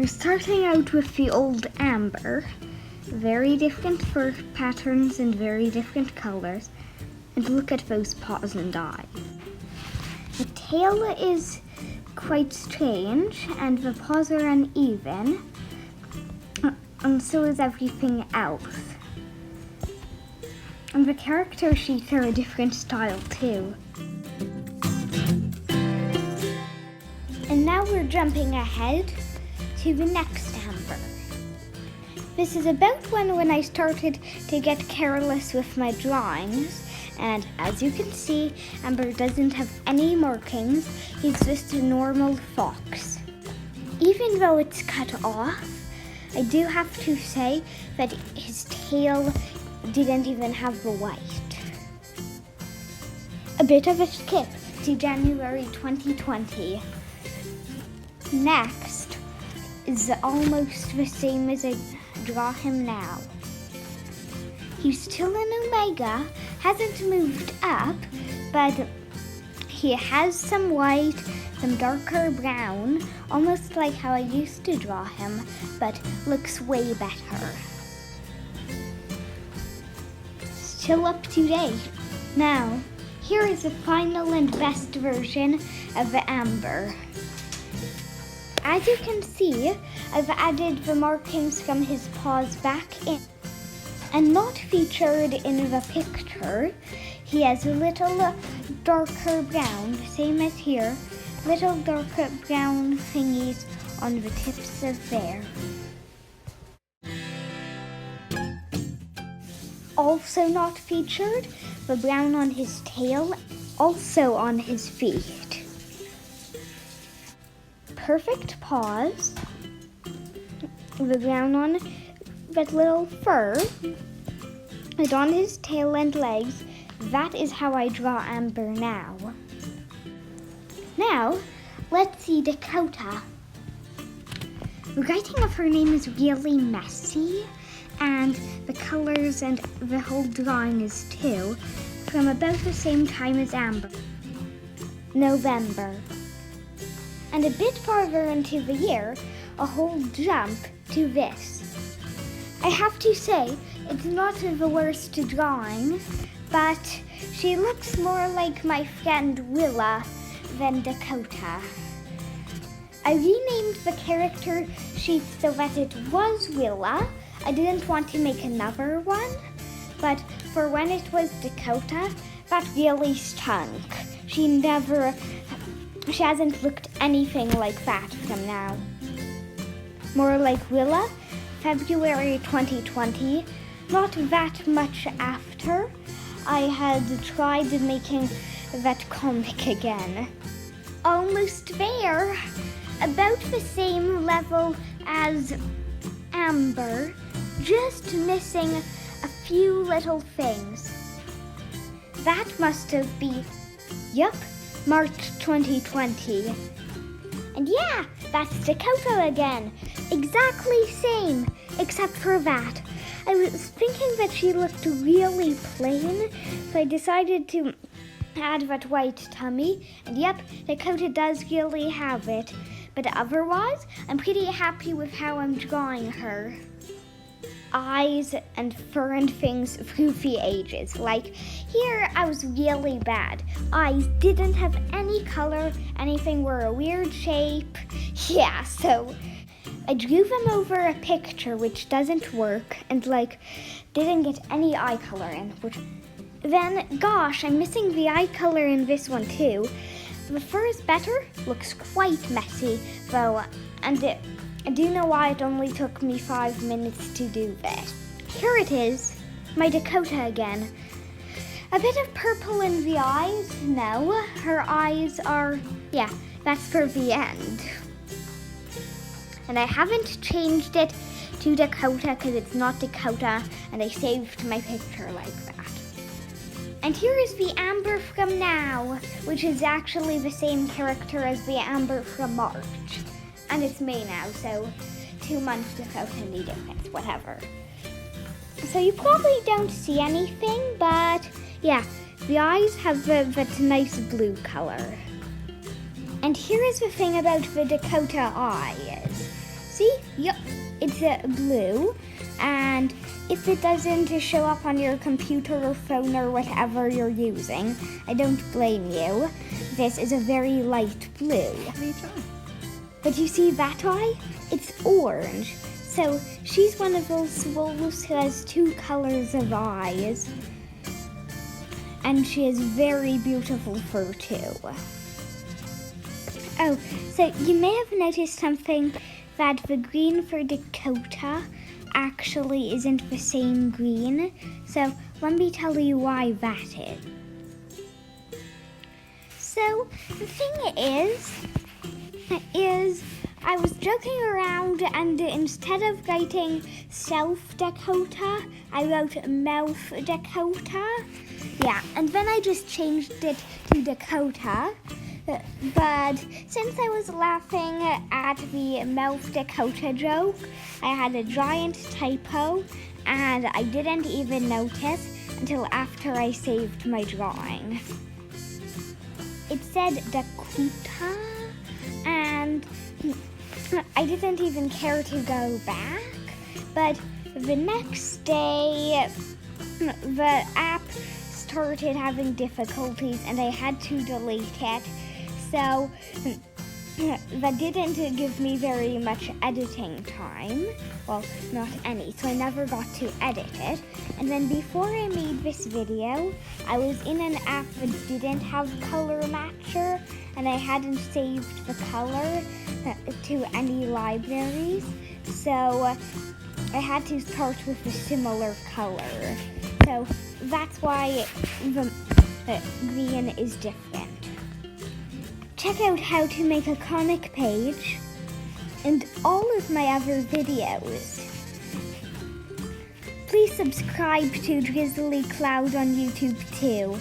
We're starting out with the old amber. Very different fur patterns and very different colors. And look at those paws and eyes. The tail is quite strange and the paws are uneven. And so is everything else. And the character sheets are a different style too. And now we're jumping ahead to the next amber. This is about when I started to get careless with my drawings, and as you can see, Amber doesn't have any markings. He's just a normal fox. Even though it's cut off, I do have to say that his tail didn't even have the white. A bit of a skip to January 2020. Next is almost the same as I draw him now. He's still an omega, hasn't moved up, but he has some white, some darker brown, almost like how I used to draw him, but looks way better. Still up to date. Now, here is the final and best version of the amber. As you can see, I've added the markings from his paws back in. And not featured in the picture, he has a little darker brown, same as here, little darker brown thingies on the tips of there. Also not featured, the brown on his tail, also on his feet. Perfect paws, the brown on that little fur, and on his tail and legs. That is how I draw Amber now. Now, let's see Dakota. The writing of her name is really messy, and the colors and the whole drawing is too, from about the same time as Amber, November. And a bit farther into the year, a whole jump to this. I have to say, it's not the worst drawing, but she looks more like my friend Willa than Dakota. I renamed the character sheet so that it was Willa. I didn't want to make another one, but for when it was Dakota, that really stunk. She hasn't looked anything like that from now. More like Willa, February 2020, not that much after I had tried making that comic again. Almost there, about the same level as Amber, just missing a few little things. That must have been, yup, March 2020. And yeah, that's Dakota again. Exactly same, except for that. I was thinking that she looked really plain, so I decided to add that white tummy. And yep, Dakota does really have it. But otherwise, I'm pretty happy with how I'm drawing her. Eyes and fur and things through the ages. Like here, I was really bad. Eyes didn't have any color, anything were a weird shape. Yeah, so I drew them over a picture which doesn't work and didn't get any eye color in. Then, gosh, I'm missing the eye color in this one too. The fur is better, looks quite messy though, and I do know why it only took me 5 minutes to do this. Here it is, my Dakota again. A bit of purple in the eyes. No, her eyes are, yeah, that's for the end. And I haven't changed it to Dakota because it's not Dakota, and I saved my picture like that. And here is the Amber from now, which is actually the same character as the Amber from March. And it's May now, so 2 months without any difference, whatever. So you probably don't see anything, but yeah, the eyes have that nice blue color. And here is the thing about the Dakota eyes. See? Yep, it's blue. And if it doesn't show up on your computer or phone or whatever you're using, I don't blame you. This is a very light blue. But you see that eye? It's orange. So she's one of those wolves who has two colors of eyes. And she has very beautiful fur too. Oh, so you may have noticed something, that the green for Dakota actually isn't the same green. So let me tell you why that is. So the thing is I was joking around, and instead of writing South Dakota, I wrote Mouth Dakota. Yeah, and then I just changed it to Dakota. But since I was laughing at the Mouth Dakota joke, I had a giant typo, and I didn't even notice until after I saved my drawing. It said Dakota, and I didn't even care to go back. But the next day, the app started having difficulties and I had to delete it. So that didn't give me very much editing time. Well, not any, so I never got to edit it. And then before I made this video, I was in an app that didn't have color matcher, and I hadn't saved the color to any libraries. So I had to start with a similar color. So that's why the green is different. Check out how to make a comic page and all of my other videos. Please subscribe to Drizzly Cloud on YouTube too.